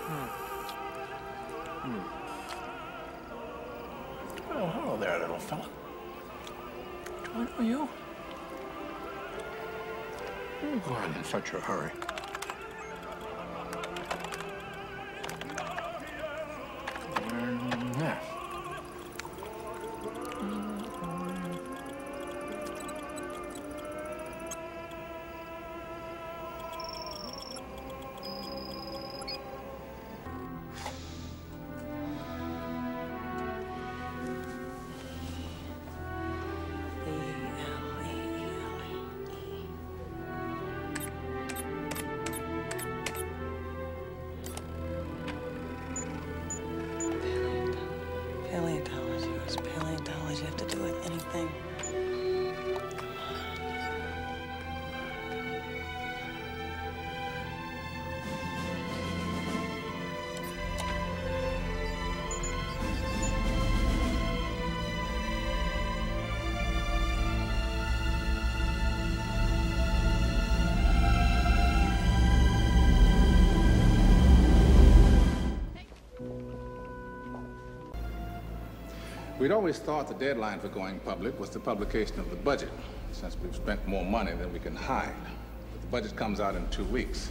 Oh, hello there, little fella. Do I know you? Oh, I'm in such a hurry. There. Paleontology. What's paleontology have to do with anything? We'd always thought the deadline for going public was the publication of the budget, since we've spent more money than we can hide. But the budget comes out in 2 weeks.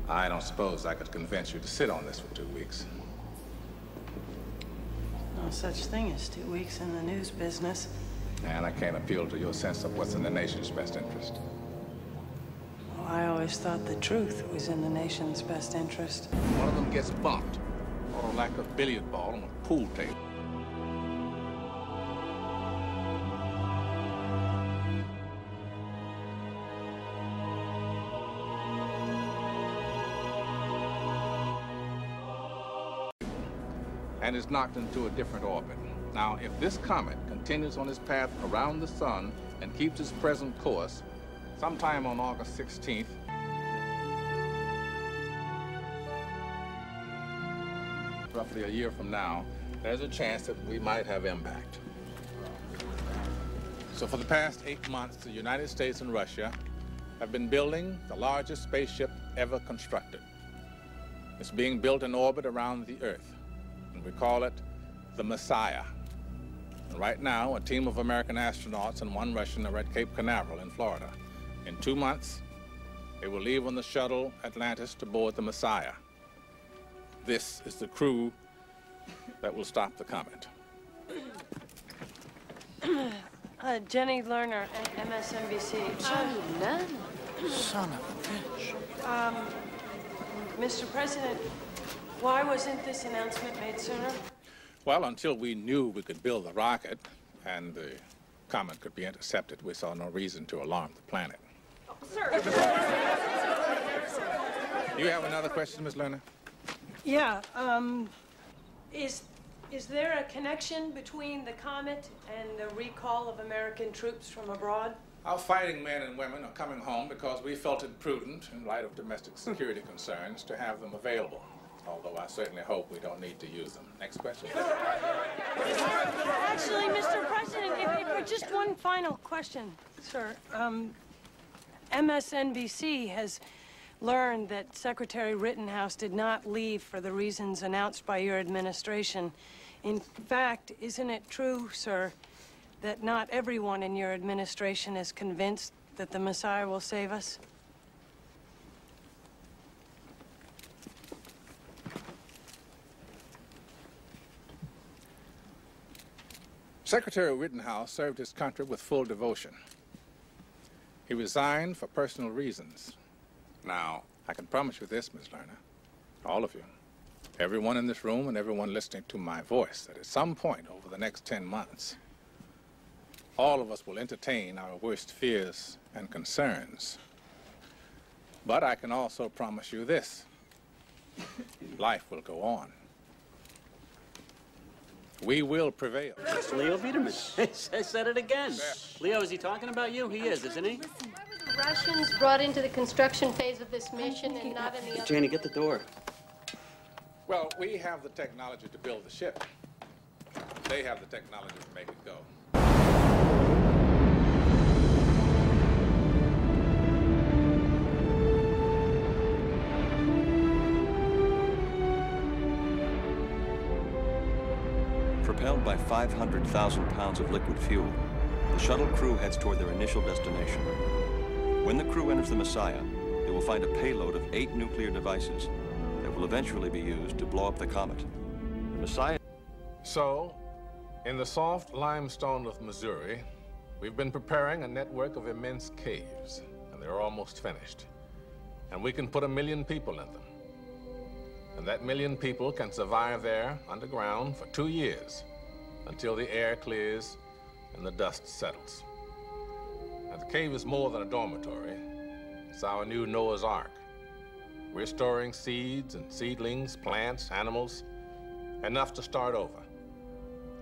I don't suppose I could convince you to sit on this for 2 weeks. No such thing as 2 weeks in the news business. And I can't appeal to your sense of what's in the nation's best interest. Well, I always thought the truth was in the nation's best interest. One of them gets bumped, or like a billiard ball on a pool table. And is knocked into a different orbit. Now, if this comet continues on its path around the sun and keeps its present course, sometime on August 16th, roughly a year from now, there's a chance that we might have impact. So for the past 8 months, the United States and Russia have been building the largest spaceship ever constructed. It's being built in orbit around the Earth. We call it the Messiah. And right now, a team of American astronauts and one Russian are at Cape Canaveral in Florida. In 2 months, they will leave on the shuttle Atlantis to board the Messiah. This is the crew that will stop the comet. Jenny Lerner, MSNBC. Son of a bitch. Mr. President, why wasn't this announcement made sooner? Well, until we knew we could build the rocket and the comet could be intercepted, we saw no reason to alarm the planet. Oh, sir. You have another question, Ms. Lerner? Yeah, is there a connection between the comet and the recall of American troops from abroad? Our fighting men and women are coming home because we felt it prudent, in light of domestic security concerns, to have them available. Although I certainly hope we don't need to use them. Next question. Actually, Mr. President, if just one final question, sir. MSNBC has learned that Secretary Rittenhouse did not leave for the reasons announced by your administration. In fact, isn't it true, sir, that not everyone in your administration is convinced that the Messiah will save us? Secretary Rittenhouse served his country with full devotion. He resigned for personal reasons. Now, I can promise you this, Ms. Lerner, all of you, everyone in this room and everyone listening to my voice, that at some point over the next 10 months, all of us will entertain our worst fears and concerns. But I can also promise you this, life will go on. We will prevail. It's Leo Biederman. I said it again. Leo, is he talking about you? He is, isn't he? Why were the Russians brought into the construction phase of this mission and not in the other? Janie, get the door. Well, we have the technology to build the ship. They have the technology to make it go. Propelled by 500,000 pounds of liquid fuel, the shuttle crew heads toward their initial destination. When the crew enters the Messiah, they will find a payload of 8 nuclear devices that will eventually be used to blow up the comet. The Messiah... So, in the soft limestone of Missouri, we've been preparing a network of immense caves, and they're almost finished. And we can put 1 million people in them. And that 1 million people can survive there underground for 2 years until the air clears and the dust settles. Now, the cave is more than a dormitory. It's our new Noah's Ark. We're storing seeds and seedlings, plants, animals, enough to start over.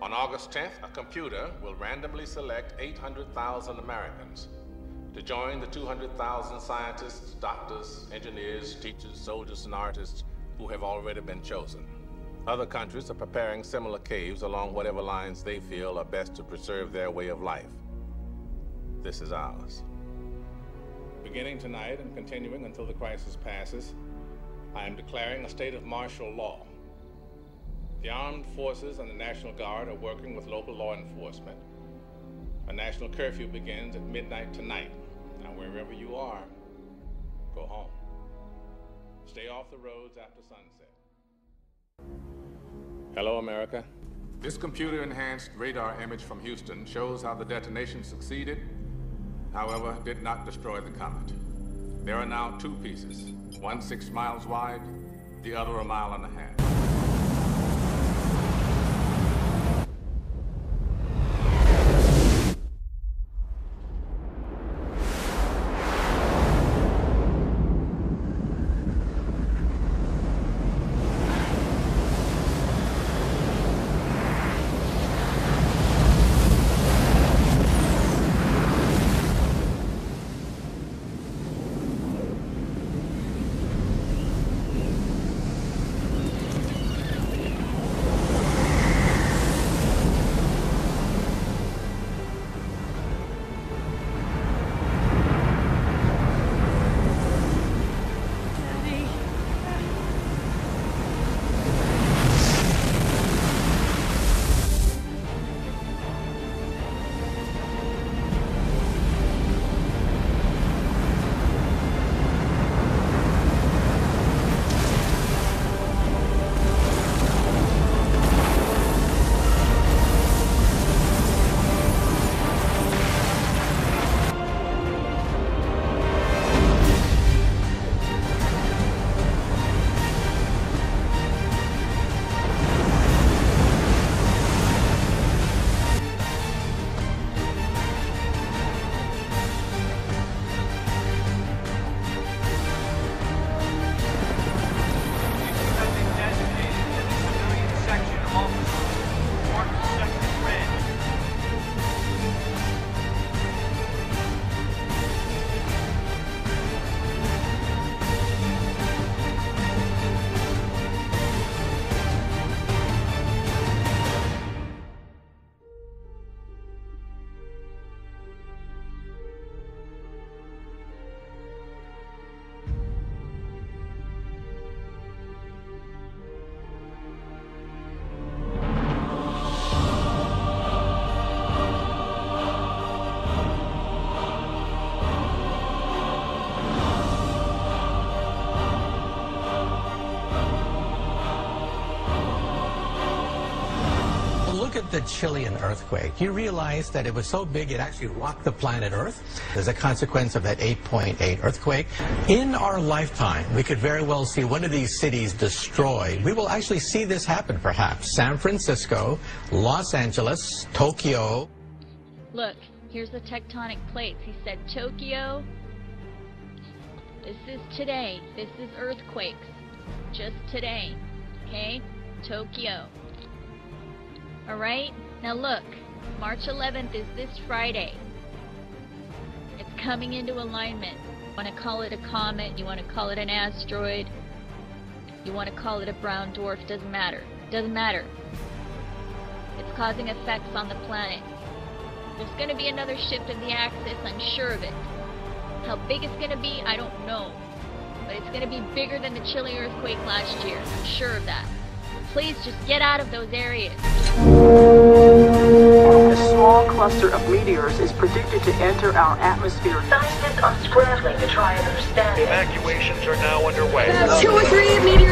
On August 10th, a computer will randomly select 800,000 Americans to join the 200,000 scientists, doctors, engineers, teachers, soldiers, and artists who have already been chosen. Other countries are preparing similar caves along whatever lines they feel are best to preserve their way of life. This is ours. Beginning tonight and continuing until the crisis passes, I am declaring a state of martial law. The armed forces and the National Guard are working with local law enforcement. A national curfew begins at midnight tonight. Now, wherever you are, go home. Stay off the roads after sunset. Hello, America. This computer-enhanced radar image from Houston shows how the detonation succeeded, however, did not destroy the comet. There are now 2 pieces, one 6 miles wide, the other 1.5 miles. Look at the Chilean earthquake. You realize that it was so big it actually rocked the planet Earth as a consequence of that 8.8 earthquake. In our lifetime, we could very well see one of these cities destroyed. We will actually see this happen, perhaps. San Francisco, Los Angeles, Tokyo. Look, here's the tectonic plates. He said Tokyo. This is today. This is earthquakes. Just today. Okay? Tokyo. Alright? Now look, March 11th is this Friday. It's coming into alignment. You want to call it a comet, you want to call it an asteroid, you want to call it a brown dwarf, doesn't matter. Doesn't matter. It's causing effects on the planet. There's going to be another shift of the axis, I'm sure of it. How big it's going to be, I don't know. But it's going to be bigger than the Chile earthquake last year. I'm sure of that. Please just get out of those areas. A small cluster of meteors is predicted to enter our atmosphere. Scientists are scrambling to try and understand. Evacuations are now underway. 2 or 3 meteors